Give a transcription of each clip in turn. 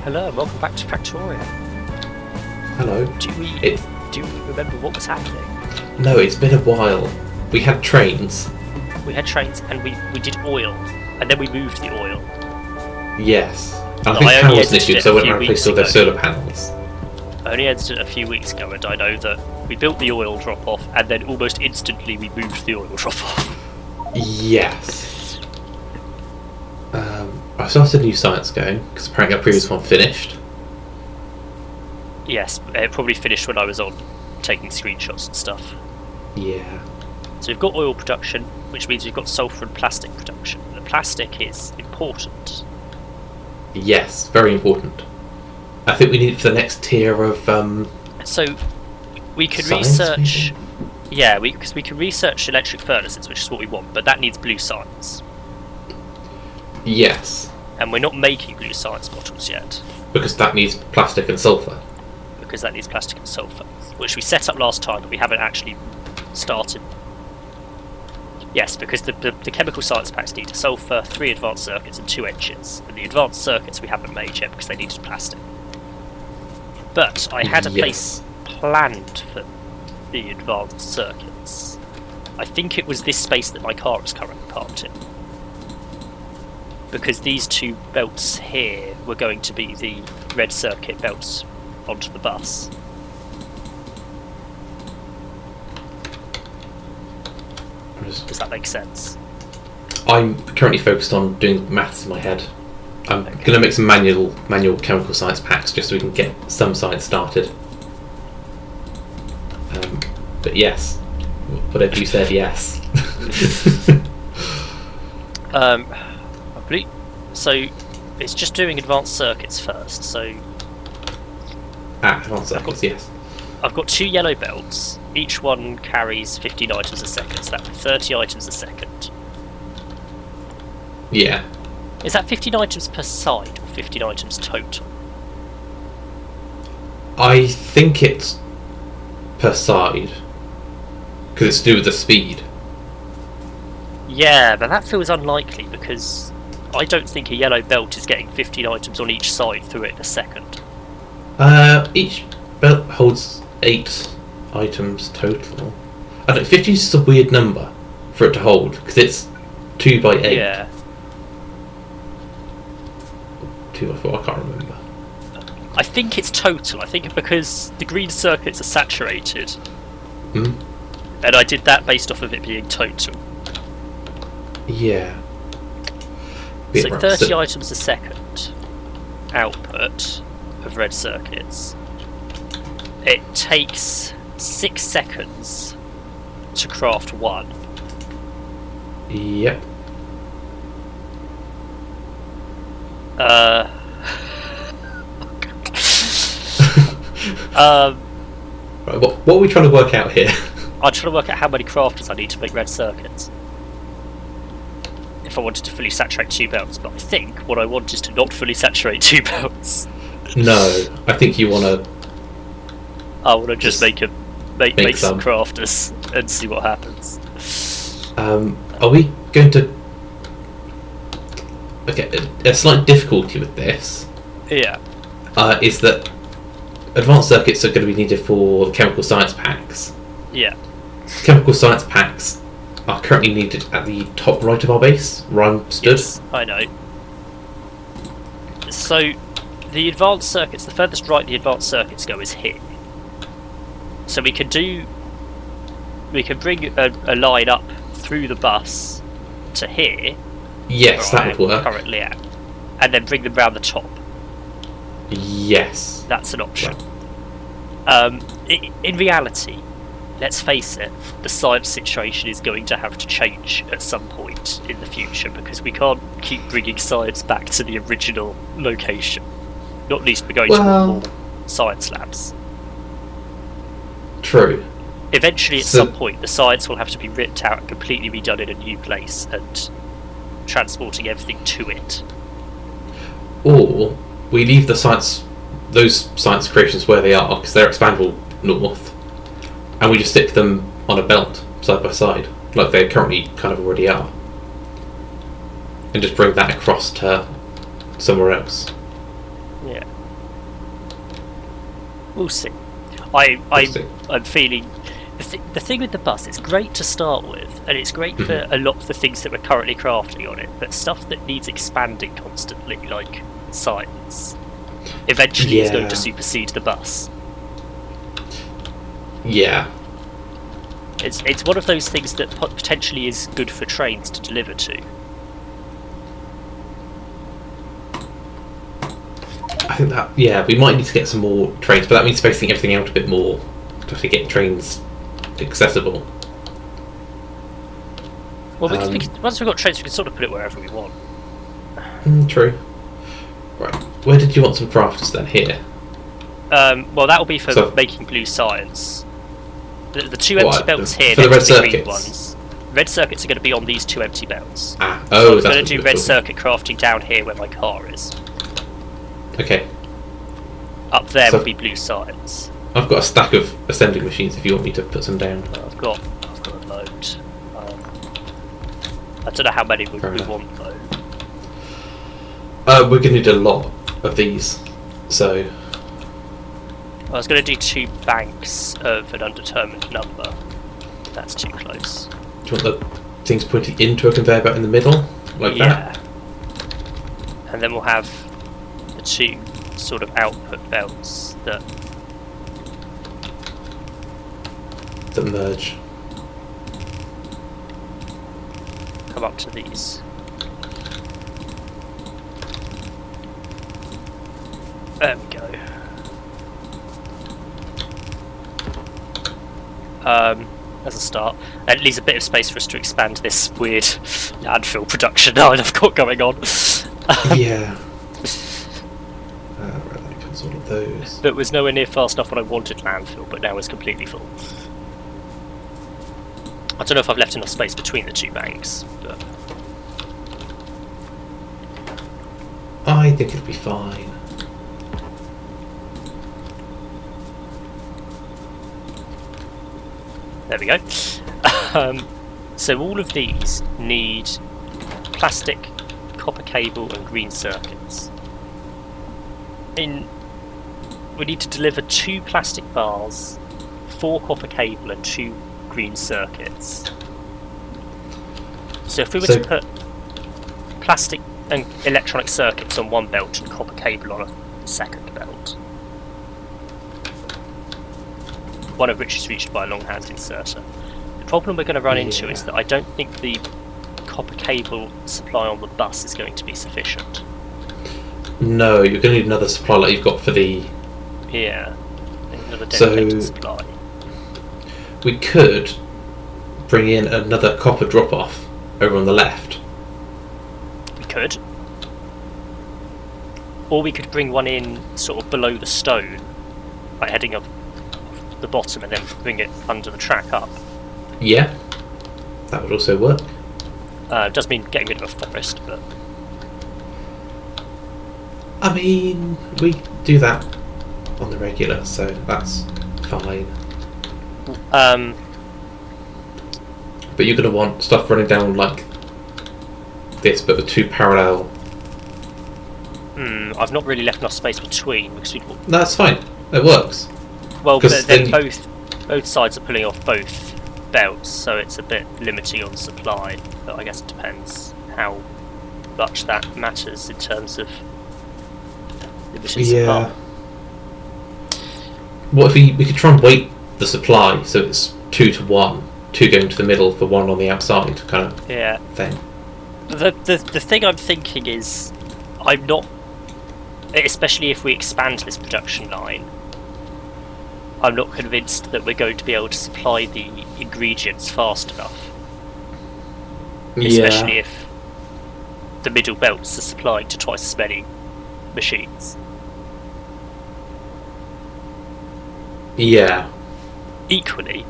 Hello, and welcome back to Factorio. Hello. It, Do we remember what was happening? no, it's been a while. We had trains. We had trains and we did oil, and then we moved the oil. Yes. And I No, think I power only was an edited issue, it so I a went few around and weeks replaced all their ago. solar panels. I only edited it a few weeks ago, and I know that we built the oil drop off, and then almost instantly we moved the oil drop off. Yes. I started a new science going, because apparently our previous one finished. Yes, it probably finished when I was on taking screenshots and stuff. Yeah. So we've got oil production, which means we've got sulfur and plastic production. The plastic is important. Yes, very important. I think we need it for the next tier of, So we could science, research. maybe? Yeah, because we can research electric furnaces, which is what we want, but that needs blue science. Yes. And we're not making blue science bottles yet, Because that needs plastic and sulfur. because that needs plastic and sulfur, which we set up last time, but we haven't actually started. Yes, because the chemical science packs need sulfur, 3 advanced circuits, and 2 engines. And the advanced circuits we haven't made yet because they needed plastic. But I had a place planned for the advanced circuits. I think it was this space that my car is currently parked in. Because these 2 belts here were going to be the red circuit belts onto the bus. Does that make sense? I'm currently focused on doing maths in my head. I'm going to make some manual chemical science packs just so we can get some science started. But yes, whatever you said, yes. I believe so. It's just doing advanced circuits first. So Advanced circuits, yes. I've got 2 yellow belts. Each one carries 15 items a second. So that's 30 items a second. Yeah. Is that 15 items per side or 15 items total? I think it's per side. Because it's to do with the speed. Yeah, but that feels unlikely because I don't think a yellow belt is getting 15 items on each side through it in a second. Each belt holds 8 items total. I don't know, 15 is just a weird number for it to hold, because it's 2 by 8. Yeah. 2 by 4, I can't remember. I think it's total. I think because the green circuits are saturated. Hmm? And I did that based off of it being total. Yeah. So Right, 30 items a second output of red circuits. It takes 6 seconds to craft 1. Yep. Right, what are we trying to work out here? I'm trying to work out how many crafters I need to make red circuits. If I wanted to fully saturate 2 belts, but I think what I want is to not fully saturate 2 belts. No, I think you want to... I want to just make some some. crafters and see what happens. Are we going to... Okay, a slight difficulty with this Yeah. is that advanced circuits are going to be needed for the chemical science packs. Yeah. Chemical science packs are currently needed at the top right of our base, where I'm stood. Yes, I know. So, the advanced circuits, the furthest right the advanced circuits go is here. So we can bring a line up through the bus to here, Yes, where that would I'm work. currently at, and then bring them round the top. Yes. That's an option. Right. In reality, let's face it, the science situation is going to have to change at some point in the future because we can't keep bringing science back to the original location. Not least we're going to want more science labs. True. Eventually, at So- some point, the science will have to be ripped out and completely redone in a new place and transporting everything to it. Or we leave those science creations where they are, because they're expandable north, and we just stick them on a belt side by side, like they currently kind of already are, and just bring that across to somewhere else. Yeah. We'll see. We'll see. I'm feeling... The thing with the bus, it's great to start with, and it's great for a lot of the things that we're currently crafting on it, but stuff that needs expanding constantly, like science, eventually is going to supersede the bus. Yeah. It's one of those things that potentially is good for trains to deliver to. I think that, yeah, we might need to get some more trains, but that means spacing everything out a bit more to actually get trains accessible. Well, once we've got trains, we can sort of put it wherever we want. True. Right, where did you want some crafters then? Here? Well, that will be for making blue science. The two empty belts here, for the red the green circuits. ones. Red circuits are going to be on these two empty belts. Oh, so I'm going to do red circuit crafting down here where my car is. Okay. Up there will be blue science. I've got a stack of ascending machines if you want me to put some down. I've got a load. I don't know how many we want though. We're going to need a lot of these, so... I was going to do 2 banks of an undetermined number. That's too close. Do you want the things pointing into a conveyor belt in the middle? Like that? And then we'll have the 2 sort of output belts that merge. Come up to these. There we go. As a start, and it leaves a bit of space for us to expand this weird landfill production line I've got going on. Yeah. Right, that comes all of those. That was nowhere near fast enough when I wanted landfill, but now it's completely full. I don't know if I've left enough space between the 2 banks, but I think it'll be fine. there we go. So all of these need plastic, copper cable and green circuits. We need to deliver 2 plastic bars, 4 copper cable and 2 green circuits. So if we were to put plastic and electronic circuits on one belt and copper cable on a second belt, one of which is reached by a long-hand inserter, the problem we're going to run into is that I don't think the copper cable supply on the bus is going to be sufficient. No, you're going to need another supply like you've got for the... Yeah, another dedicated So supply. we could bring in another copper drop-off over on the left. We could. Or we could bring one in sort of below the stone, like heading up the bottom and then bring it under the track up. Yeah, that would also work. It does mean getting rid of a forest, but... I mean, we do that on the regular, so that's fine. But you're going to want stuff running down like this, but with 2 parallel... I've not really left enough space between, because we'd... No, that's fine. It works. Well, but then both sides are pulling off both belts, so it's a bit limiting on supply, but I guess it depends how much that matters in terms of limited supply. What if we could try and weight the supply so it's 2 to 1, 2 going to the middle for 1 on the outside kind of thing. The thing I'm thinking is, I'm not, especially if we expand this production line, I'm not convinced that we're going to be able to supply the ingredients fast enough. Especially if the middle belts are supplying to twice as many machines. Yeah. Equally,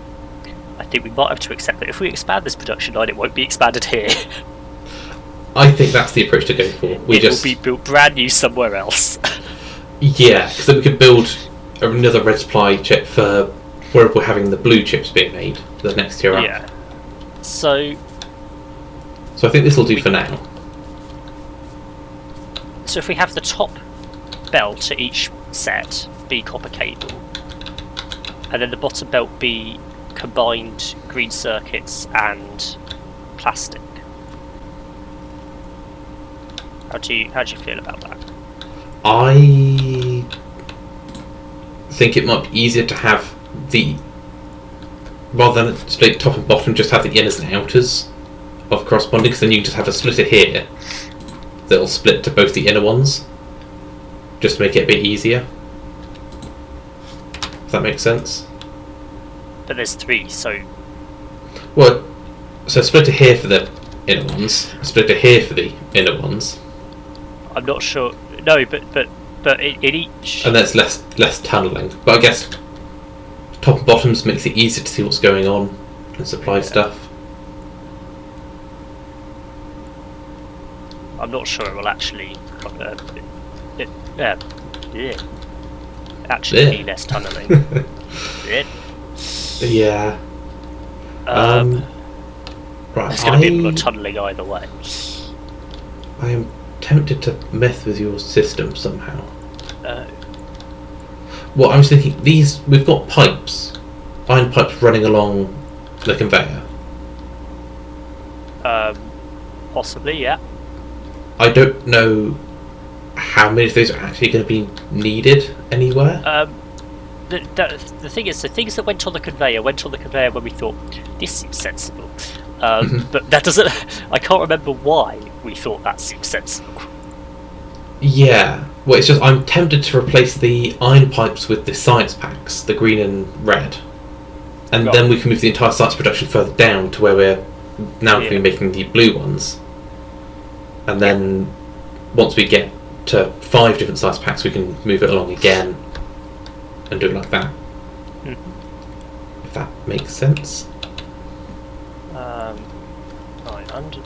I think we might have to accept that if we expand this production line, it won't be expanded here. I think that's the approach to go for. It will be built brand new somewhere else. Yeah, because then we could build another red supply chip for wherever we're having the blue chips being made, the next tier up. Yeah. So I think this will do for now. So if we have the top belt at each set be copper cable, and then the bottom belt be combined green circuits and plastic. How do you feel about that? I think it might be easier to have rather than split top and bottom, just have the inners and outers of corresponding, because then you can just have a splitter here that'll split to both the inner ones, just to make it a bit easier. Does that make sense? But there's 3, so... Well, so a splitter here for the inner ones, a splitter here for the inner ones. I'm not sure... No, but in each... And there's less tunnelling. But I guess top and bottoms makes it easier to see what's going on and supply stuff. I'm not sure it will actually... actually be less tunnelling. Yeah. Right. There's going to be a lot of tunnelling either way. I am tempted to mess with your system somehow. Well, I was thinking we've got pipes, iron pipes running along the conveyor. Possibly, yeah. I don't know how many of those are actually going to be needed anywhere. The thing is, the things that went on the conveyor when we thought this seems sensible. But that doesn't. I can't remember why we thought that seemed sensible. Yeah. Well, it's just I'm tempted to replace the iron pipes with the science packs, the green and red, and then we can move the entire science production further down to where we're now going to be making the blue ones. And then once we get to 5 different size packs, we can move it along again and do it like that. If that makes sense. Right, under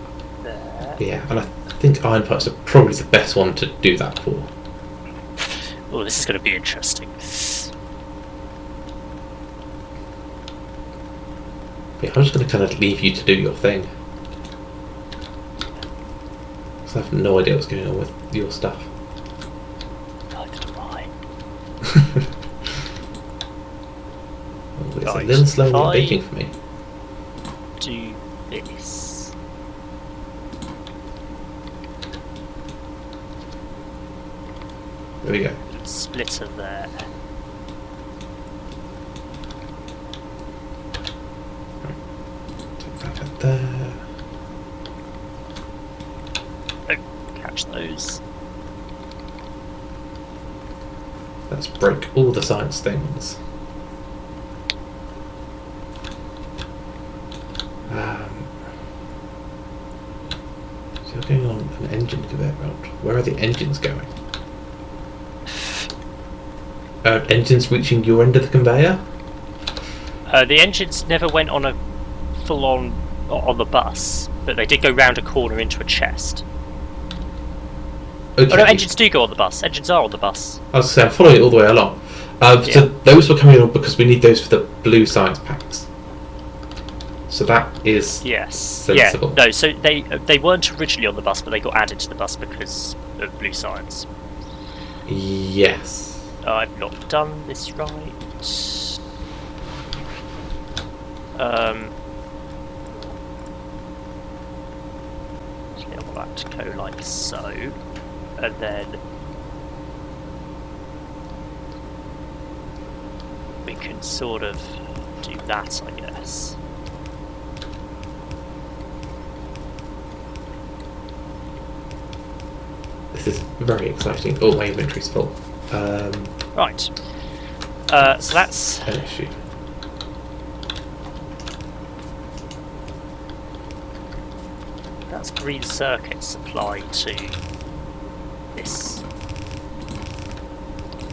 there. Yeah, and I think iron pipes are probably the best one to do that for. Oh, this is going to be interesting. Yeah, I'm just going to kind of leave you to do your thing. Because I have no idea what's going on with your stuff. Neither do I. It's a little slow in baking for me. Do this. There we go. Splitter there. Take that out there. Oh, catch those. Let's break all the science things. So you're going on an engine conveyor belt. Where are the engines going? Engines reaching your end of the conveyor? The engines never went on a full-on on the bus, but they did go round a corner into a chest. Okay. Oh no, engines do go on the bus. Engines are on the bus. I was going to say, I'm following it all the way along. So those were coming on because we need those for the blue science packs. So that is sensible. Yeah, no, so they weren't originally on the bus, but they got added to the bus because of blue science. Yes. I've not done this right. I want that to go like so, and then we can sort of do that, I guess. This is very exciting. Oh, my inventory's full. Right. So that's an issue. That's green circuit supplied to this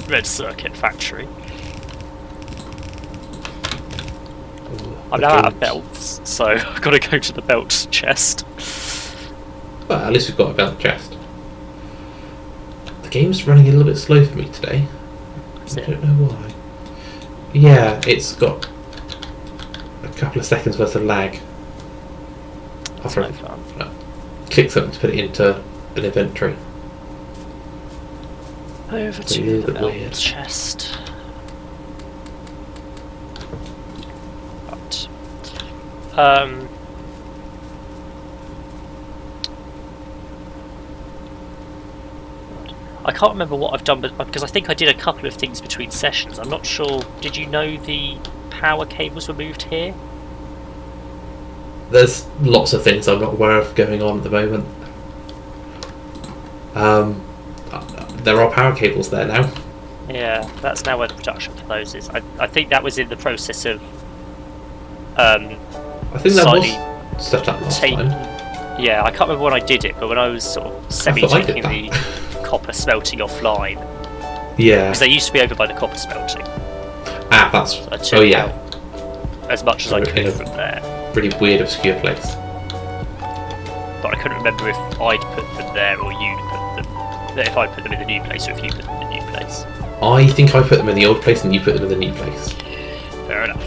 red circuit factory. I'm now out of belts, so I've got to go to the belt chest. Well, at least we've got a belt chest. The game's running a little bit slow for me today. I don't know why. Yeah, it's got a couple of seconds worth of lag. After I click something to put it into an inventory. Over It's a to little the bit belt weird. chest. Right. I can't remember what I've done, but because I think I did a couple of things between sessions. I'm not sure. Did you know the power cables were moved here? There's lots of things I'm not aware of going on at the moment. There are power cables there now. Yeah, that's now where the production for those is. I think that was in the process of I think that slightly was set up last time. Yeah, I can't remember when I did it, but when I was sort of I thought I did semi-taking the copper smelting offline, Yeah. because they used to be over by the copper smelting. That's. So I took Oh yeah. out as much as I In could a- from there, Really weird, obscure place. but I couldn't remember if I'd put them there or you'd put them. If I put them in the new place or if you put them in the new place. I think I put them in the old place and you put them in the new place. Fair enough.